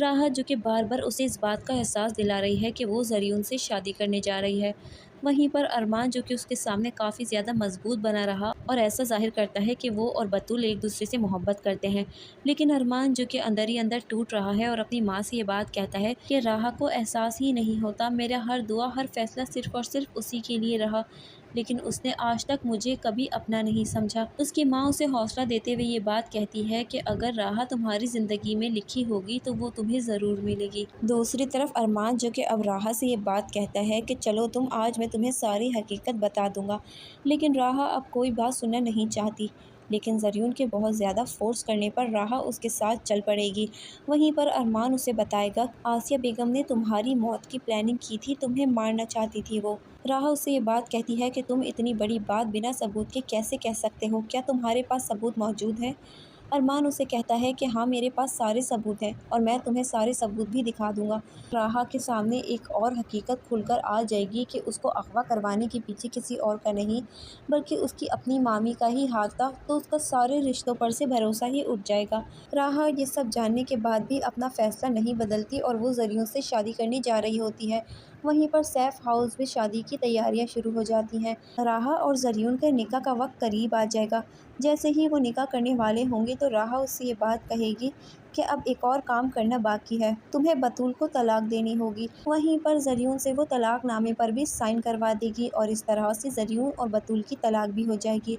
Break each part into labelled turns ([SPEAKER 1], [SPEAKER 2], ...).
[SPEAKER 1] راحہ جو کہ بار بار اسے اس بات کا احساس دلا رہی ہے کہ وہ زریون سے شادی کرنے جا رہی ہے۔ وہیں پر ارمان جو کہ اس کے سامنے کافی زیادہ مضبوط بنا رہا اور ایسا ظاہر کرتا ہے کہ وہ اور بطول ایک دوسرے سے محبت کرتے ہیں، لیکن ارمان جو کہ اندر ہی اندر ٹوٹ رہا ہے اور اپنی ماں سے یہ بات کہتا ہے کہ راحہ کو احساس ہی نہیں ہوتا، میرا ہر دعا ہر فیصلہ صرف اور صرف اسی کے لیے رہا، لیکن اس نے آج تک مجھے کبھی اپنا نہیں سمجھا۔ اس کی ماں اسے حوصلہ دیتے ہوئے یہ بات کہتی ہے کہ اگر راحہ تمہاری زندگی میں لکھی ہوگی تو وہ تمہیں ضرور ملے گی۔
[SPEAKER 2] دوسری طرف ارمان جو کہ اب راحہ سے یہ بات کہتا ہے کہ چلو تم آج میں تمہیں ساری حقیقت بتا دوں گا، لیکن راحہ اب کوئی بات سننا نہیں چاہتی، لیکن زریون کے بہت زیادہ فورس کرنے پر راحہ اس کے ساتھ چل پڑے گی۔ وہیں پر ارمان اسے بتائے گا آسیہ بیگم نے تمہاری موت کی پلاننگ کی تھی، تمہیں مارنا چاہتی تھی وہ۔ راحہ اس سے یہ بات کہتی ہے کہ تم اتنی بڑی بات بنا ثبوت کے کیسے کہہ سکتے ہو، کیا تمہارے پاس ثبوت موجود ہے؟ ارمان اسے کہتا ہے کہ ہاں میرے پاس سارے ثبوت ہیں اور میں تمہیں سارے ثبوت بھی دکھا دوں گا۔ راحہ کے سامنے ایک اور حقیقت کھل کر آ جائے گی کہ اس کو اغوا کروانے کے پیچھے کسی اور کا نہیں بلکہ اس کی اپنی مامی کا ہی ہاتھ تھا، تو اس کا سارے رشتوں پر سے بھروسہ ہی اٹھ جائے گا۔ راحہ یہ سب جاننے کے بعد بھی اپنا فیصلہ نہیں بدلتی اور وہ زریون سے شادی کرنے جا رہی ہوتی ہے۔ وہیں پر سیف ہاؤس میں شادی کی تیاریاں شروع ہو جاتی ہیں۔ راحہ اور زریون کے نکاح کا وقت قریب آ جائے گا۔ جیسے ہی وہ نکاح کرنے والے ہوں گے تو راحہ اس سے یہ بات کہے گی کہ اب ایک اور کام کرنا باقی ہے، تمہیں بطول کو طلاق دینی ہوگی۔ وہیں پر زریون سے وہ طلاق نامے پر بھی سائن کروا دے گی اور اس طرح سے زریون اور بطول کی طلاق بھی ہو جائے گی۔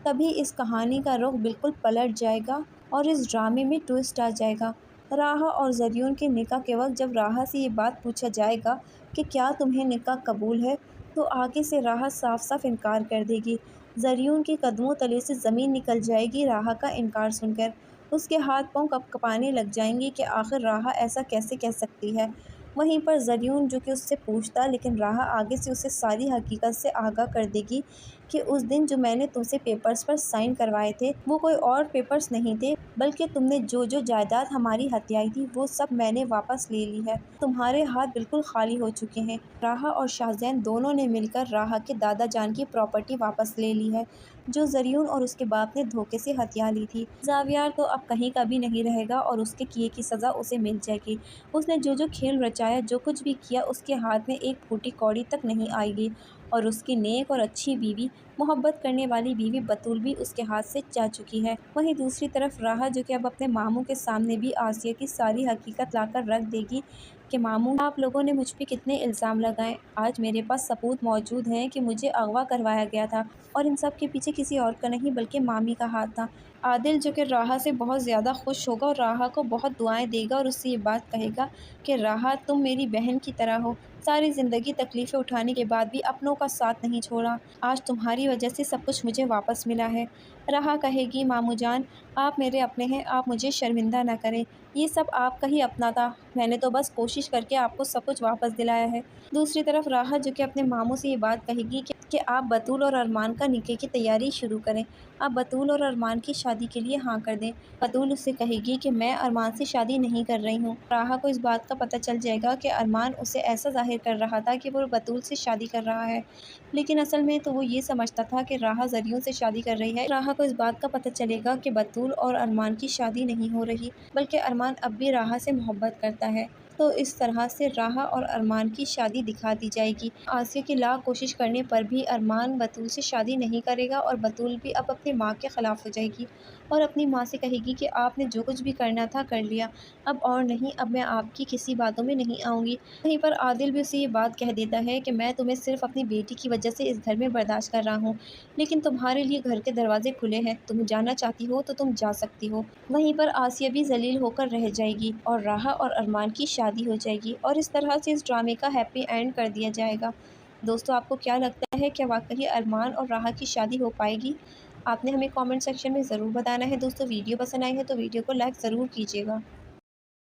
[SPEAKER 2] تبھی اس کہانی کا رخ بالکل پلٹ جائے گا اور اس ڈرامے میں ٹوئسٹ آ جائے گا۔ راحہ اور زریون کے نکاح کے وقت جب راحہ سے یہ بات پوچھا جائے گا کہ کیا تمہیں نکاح قبول ہے، تو آگے سے راحہ صاف صاف انکار کر دے گی۔ زریون کے قدموں تلے سے زمین نکل جائے گی راحہ کا انکار سن کر، اس کے ہاتھ پاؤں کپ کپانے لگ جائیں گے کہ آخر راحہ ایسا کیسے کہہ سکتی ہے۔ وہیں پر زریون جو کہ اس سے پوچھتا، لیکن راحہ آگے سے اسے ساری حقیقت سے آگاہ کر دے گی کہ اس دن جو میں نے تم سے پیپرز پر سائن کروائے تھے وہ کوئی اور پیپرز نہیں تھے بلکہ تم نے جو جائیداد ہماری ہتھیائی تھی وہ سب میں نے واپس لے لی ہے، تمہارے ہاتھ بالکل خالی ہو چکے ہیں۔ راحہ اور شاہزین دونوں نے مل کر راحہ کے دادا جان کی پراپرٹی واپس لے لی ہے جو زریون اور اس کے باپ نے دھوکے سے ہتھیا لی تھی۔ زاویار تو اب کہیں کا بھی نہیں رہے گا اور اس کے کیے کی سزا اسے مل جائے گی۔ اس نے جو کھیل رچایا، جو کچھ بھی کیا، اس کے ہاتھ میں ایک پھوٹی کوڑی تک نہیں آئے گی اور اس کی نیک اور اچھی بیوی، محبت کرنے والی بیوی بطول بھی اس کے ہاتھ سے جا چکی ہے۔ وہیں دوسری طرف راحہ جو کہ اب اپنے ماموں کے سامنے بھی آسیہ کی ساری حقیقت لا کر رکھ دے گی کہ ماموں آپ لوگوں نے مجھ پہ کتنے الزام لگائے، آج میرے پاس ثبوت موجود ہیں کہ مجھے اغوا کروایا گیا تھا اور ان سب کے پیچھے کسی اور کا نہیں بلکہ مامی کا ہاتھ تھا۔ عادل جو کہ راحہ سے بہت زیادہ خوش ہوگا اور راحہ کو بہت دعائیں دے گا اور اس سے یہ بات کہے گا کہ راحہ تم میری بہن کی طرح ہو، ساری زندگی تکلیفیں اٹھانے کے بعد بھی اپنوں کا ساتھ نہیں چھوڑا، آج تمہاری وجہ سے سب کچھ مجھے واپس ملا ہے۔ راحہ کہے گی ماموں جان آپ میرے اپنے ہیں، آپ مجھے شرمندہ نہ کریں، یہ سب آپ کا ہی اپنا تھا، میں نے تو بس کوشش کر کے آپ کو سب کچھ واپس دلایا ہے۔ دوسری طرف راحہ جو کہ اپنے ماموں سے یہ بات کہے گی کہ آپ بطول اور ارمان کا نکاح کی تیاری شروع کریں، آپ بطول اور ارمان کی شادی کے لیے ہاں کر دیں۔ بطول اس سے کہے گی کہ میں ارمان سے شادی نہیں کر رہی ہوں۔ راحہ کو اس بات کا پتہ چل جائے گا کہ ارمان اسے ایسا ظاہر کر رہا تھا کہ وہ بطول سے شادی کر رہا ہے، لیکن اصل میں تو وہ یہ سمجھتا تھا کہ راحہ زریون سے شادی کر رہی ہے۔ راحہ کو اس بات کا پتہ چلے گا کہ بطول اور ارمان کی شادی نہیں ہو رہی بلکہ ارمان اب بھی راحہ سے محبت کرتا ہے، تو اس طرح سے راحہ اور ارمان کی شادی دکھا دی جائے گی۔ آسیہ کی لاکھ کوشش کرنے پر بھی ارمان بطول سے شادی نہیں کرے گا اور بطول بھی اب اپنی ماں کے خلاف ہو جائے گی اور اپنی ماں سے کہے گی کہ آپ نے جو کچھ بھی کرنا تھا کر لیا، اب اور نہیں، اب میں آپ کی کسی باتوں میں نہیں آؤں گی۔ وہیں پر عادل بھی اسے یہ بات کہہ دیتا ہے کہ میں تمہیں صرف اپنی بیٹی کی وجہ سے اس گھر میں برداشت کر رہا ہوں، لیکن تمہارے لیے گھر کے دروازے کھلے ہیں، تم جانا چاہتی ہو تو تم جا سکتی ہو۔ وہیں پر آسیہ بھی ذلیل ہو کر رہ جائے گی اور راحہ اور ارمان کی شادی ہو جائے گی اور اس طرح سے اس ڈرامے کا ہیپی اینڈ کر دیا جائے گا۔ دوستو آپ کو کیا لگتا ہے، کیا واقعی ارمان اور راحہ کی شادی ہو پائے گی؟ آپ نے ہمیں کامنٹ سیکشن میں ضرور بتانا ہے۔ دوستو ویڈیو پسند آئی ہے تو ویڈیو کو لائک ضرور کیجیے گا۔